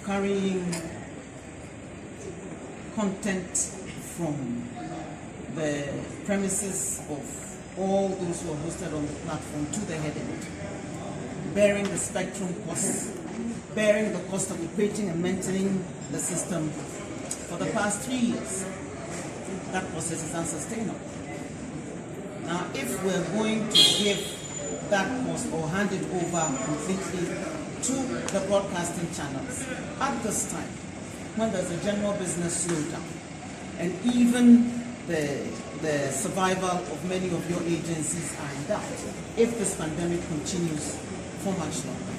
carrying content from the premises of all those who are hosted on the platform to the head end, bearing the spectrum costs, bearing the cost of operating and maintaining the system for the past 3 years. That process is unsustainable. Now, if we're going to give that cost or hand it over completely to the broadcasting channels at this time, when there's a general business slowdown, and even the survival of many of your agencies are in doubt, if this pandemic continues for much longer,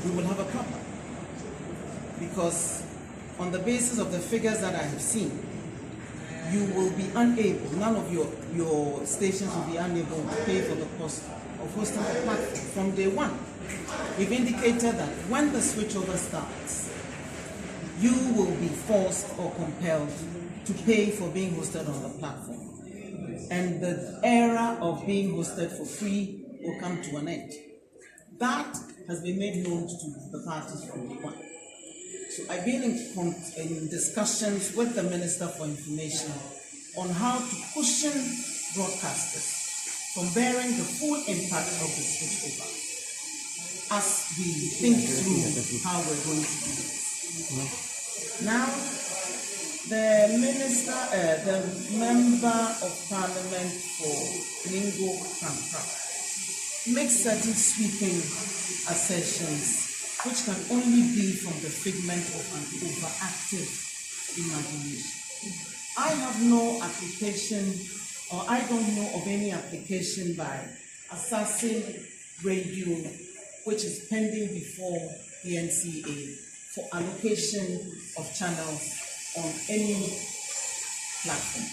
we will have a problem. Because on the basis of the figures that I have seen, you will be unable, none of your stations will be unable to pay for the cost of hosting the platform from day one. We've indicated that when the switchover starts, you will be forced or compelled to pay for being hosted on the platform. And the era of being hosted for free will come to an end. That has been made known to the parties from day one. So I've been in discussions with the Minister for Information on how to cushion broadcasters from bearing the full impact of the switchover as we think through how we're going to do this. Now, the Member of Parliament for Lingo Krampra makes certain sweeping assertions which can only be from the figment of an overactive imagination. I have no application, or I don't know of any application by Assassin Radio, which is pending before the NCA for allocation of channels on any platform.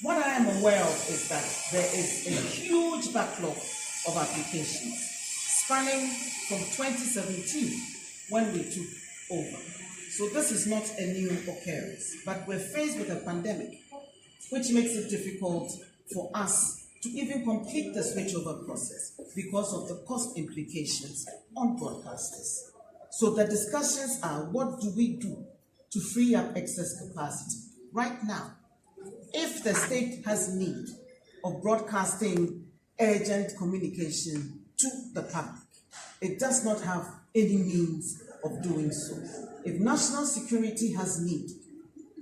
What I am aware of is that there is a huge backlog of applications spanning from 2017 when we took over. So this is not a new occurrence, but we're faced with a pandemic, which makes it difficult for us to even complete the switchover process because of the cost implications on broadcasters. So the discussions are, what do we do to free up excess capacity? Right now, if the state has need of broadcasting urgent communication to the public, it does not have any means of doing so. If national security has need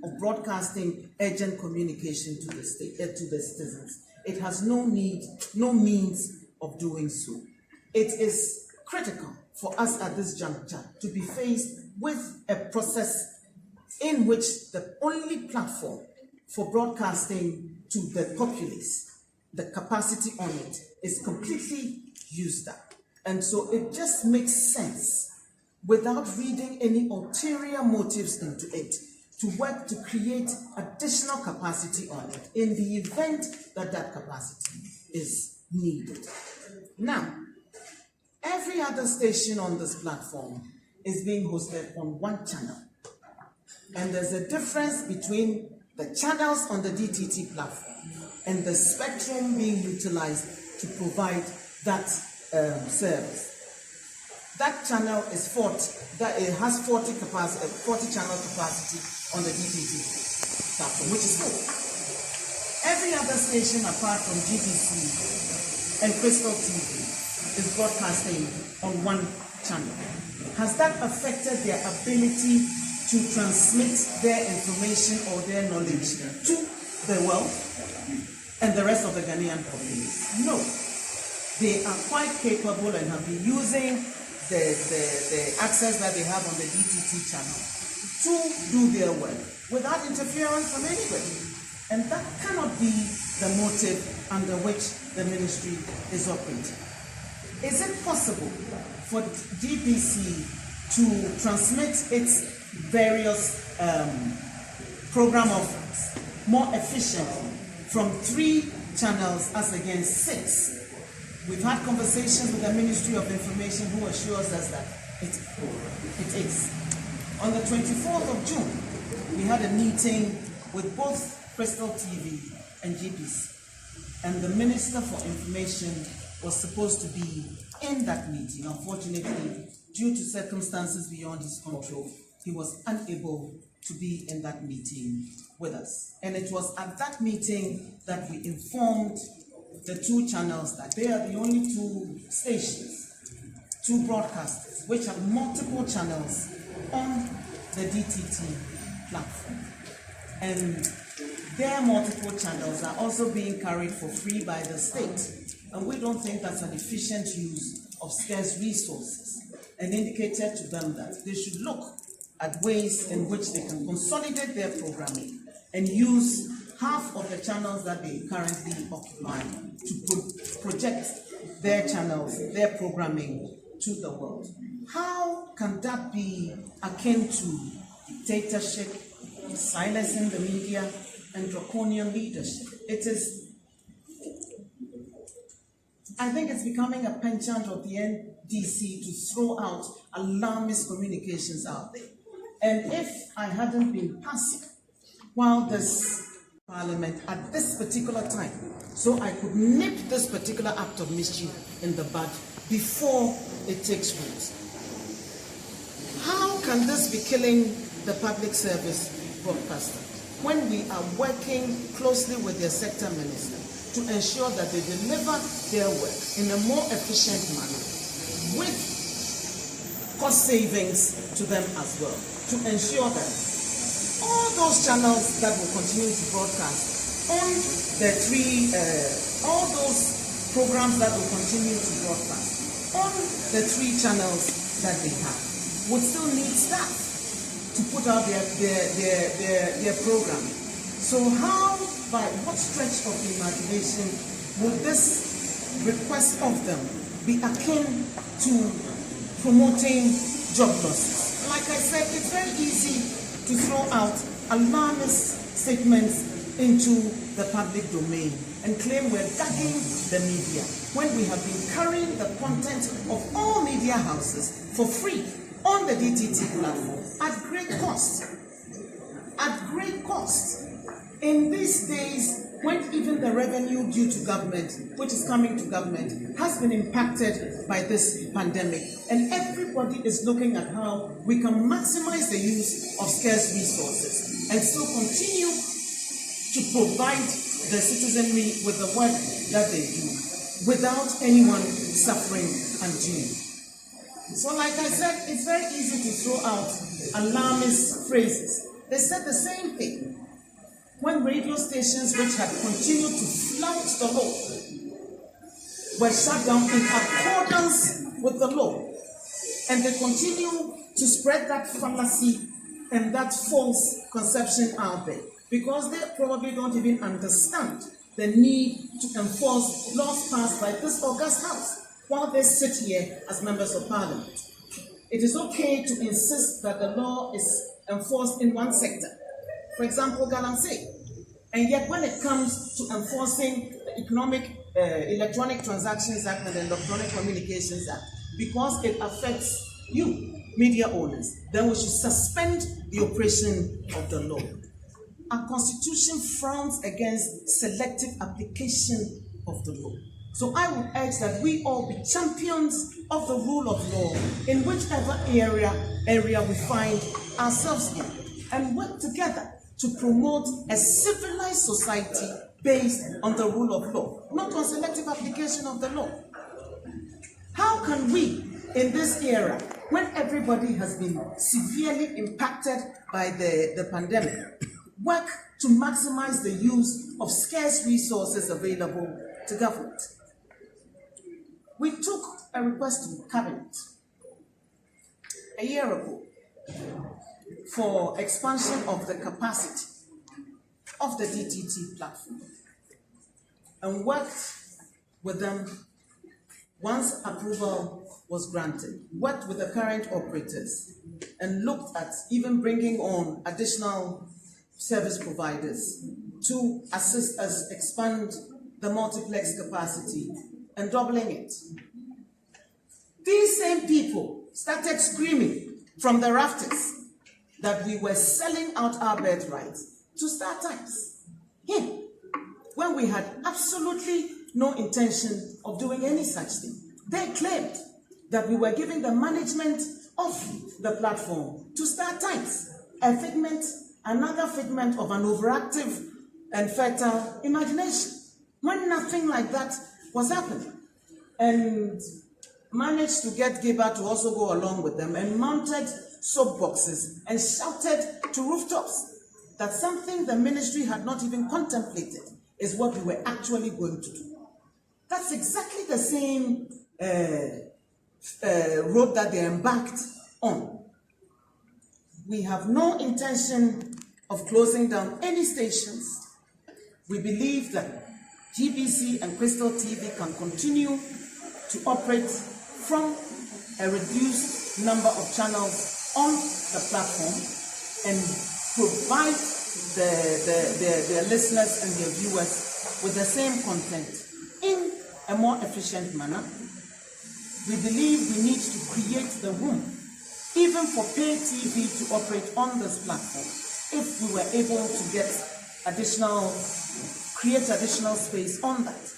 of broadcasting urgent communication to the state, to the citizens, it has no means of doing so. It is critical for us at this juncture to be faced with a process in which the only platform for broadcasting to the populace, the capacity on it, is completely used up. And so it just makes sense, without reading any ulterior motives into it, to work to create additional capacity on it in the event that that capacity is needed. Now, every other station on this platform is being hosted on one channel. And there's a difference between the channels on the DTT platform and the spectrum being utilized to provide that service. That channel is 40, that it has 40 channel capacity on the DTT platform, which is full. Every other station apart from GBC and Crystal TV is broadcasting on one channel. Has that affected their ability to transmit their information or their knowledge to the world and the rest of the Ghanaian population? No. They are quite capable and have been using the access that they have on the DTT channel to do their work without interference from anybody. And that cannot be the motive under which the ministry is operating. Is it possible for GBC to transmit its various program offerings more efficiently from 3 channels as against 6? We've had conversations with the Ministry of Information, who assures us that it is. On the 24th of June, we had a meeting with both Crystal TV and GBC. And the Minister for Information was supposed to be in that meeting. Unfortunately, due to circumstances beyond his control, he was unable to be in that meeting with us. And it was at that meeting that we informed the two channels that they are the only two stations, two broadcasters, which have multiple channels on the DTT platform. And their multiple channels are also being carried for free by the state. And we don't think that's an efficient use of scarce resources, and indicated to them that they should look at ways in which they can consolidate their programming and use half of the channels that they currently occupy to project their channels, their programming to the world. How can that be akin to dictatorship, silencing the media, and draconian leadership? It is, I think it's becoming a penchant of the NDC to throw out alarmist communications out there. And if I hadn't been passive while this Parliament at this particular time, so I could nip this particular act of mischief in the bud before it takes root. How can this be killing the public service broadcaster when we are working closely with their sector minister to ensure that they deliver their work in a more efficient manner with cost savings to them as well, to ensure that all those channels that will continue to broadcast on the all those programs that will continue to broadcast on the 3 channels that they have would still need staff to put out their programming. So how, by what stretch of the imagination would this request of them be akin to promoting job losses? Like I said, it's very easy to throw out alarmist statements into the public domain and claim we're gagging the media when we have been carrying the content of all media houses for free on the DTT platform at great cost. At great cost. In these days, when even the revenue due to government, which is coming to government, has been impacted by this pandemic, and everybody is looking at how we can maximize the use of scarce resources and still continue to provide the citizenry with the work that they do without anyone suffering unduly. So like I said, it's very easy to throw out alarmist phrases. They said the same thing when radio stations which had continued to flout the law were shut down in accordance with the law. And they continue to spread that fallacy and that false conception out there because they probably don't even understand the need to enforce laws passed by this august house while they sit here as members of parliament. It is okay to insist that the law is enforced in one sector, for example, Galamsey. And yet when it comes to enforcing the Electronic Transactions Act and the Electronic Communications Act, because it affects you, media owners, then we should suspend the operation of the law. Our constitution frowns against selective application of the law. So I would urge that we all be champions of the rule of law in whichever area we find ourselves in, and work together to promote a civilized society based on the rule of law, not on selective application of the law. How can we, in this era, when everybody has been severely impacted by the pandemic, work to maximize the use of scarce resources available to government? We took a request to Cabinet a year ago for expansion of the capacity of the DTT platform and worked with them once approval was granted, worked with the current operators and looked at even bringing on additional service providers to assist us expand the multiplex capacity and doubling it. These same people started screaming from the rafters that we were selling out our birthrights to Star Times. Yeah, when we had absolutely no intention of doing any such thing. They claimed that we were giving the management of the platform to start times. Another figment of an overactive and fertile imagination, when nothing like that was happening. And managed to get Giba to also go along with them and mounted soapboxes and shouted to rooftops that something the ministry had not even contemplated is what we were actually going to do. That's exactly the same road that they embarked on. We have no intention of closing down any stations. We believe that GBC and Crystal TV can continue to operate from a reduced number of channels on the platform and provide their listeners and their viewers with the same content in a more efficient manner. We believe we need to create the room, even for pay TV to operate on this platform, if we were able to create additional space on that.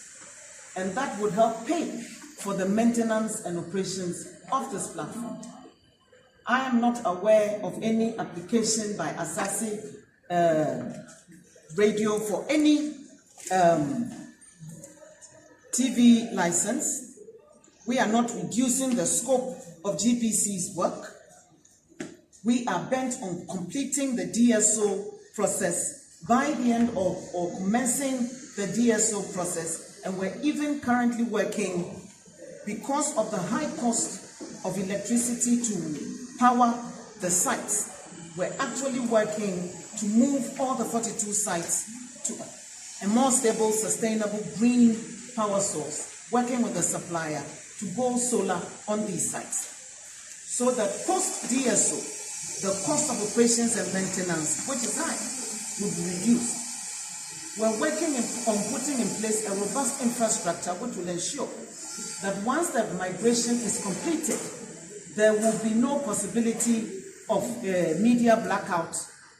And that would help pay for the maintenance and operations of this platform. I am not aware of any application by Asasi Radio for any TV license. We are not reducing the scope of GBC's work. We are bent on completing the DSO process by the end of, or commencing the DSO process, and we're even currently working, because of the high cost of electricity to power the sites, we're actually working to move all the 42 sites to a more stable, sustainable, green power source, working with the supplier to go solar on these sites. So that post-DSO, the cost of operations and maintenance, which is high, will be reduced. We're working on putting in place a robust infrastructure which will ensure that once the migration is completed, there will be no possibility of media blackout,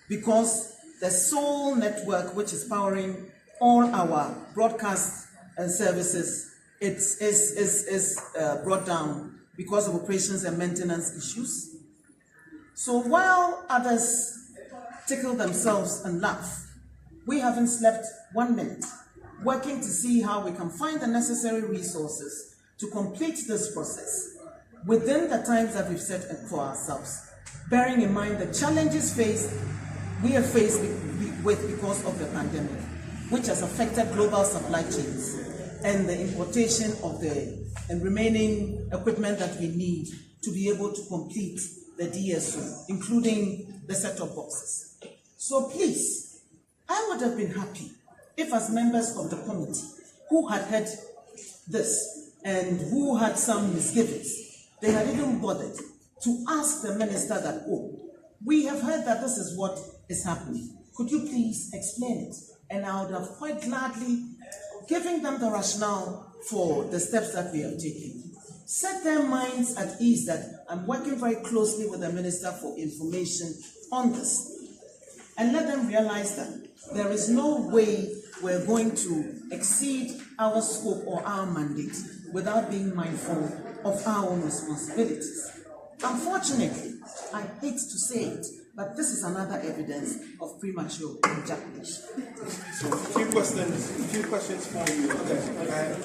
because the sole network which is powering all our broadcast services is brought down because of operations and maintenance issues. So while others tickle themselves and laugh, we haven't slept 1 minute, working to see how we can find the necessary resources to complete this process within the times that we've set for ourselves, bearing in mind the challenges we are faced with because of the pandemic, which has affected global supply chains and the importation of the remaining equipment that we need to be able to complete the DSO, including the set-top boxes. So please, I would have been happy if, as members of the committee who had heard this and who had some misgivings, they had even bothered to ask the minister that, oh, we have heard that this is what is happening. Could you please explain it? And I would have quite gladly given them the rationale for the steps that we have taken. Set their minds at ease that I'm working very closely with the Minister for Information on this. And let them realize that there is no way we're going to exceed our scope or our mandate without being mindful of our own responsibilities. Unfortunately, I hate to say it, but this is another evidence of premature ejaculation. So, a few questions for you. Okay.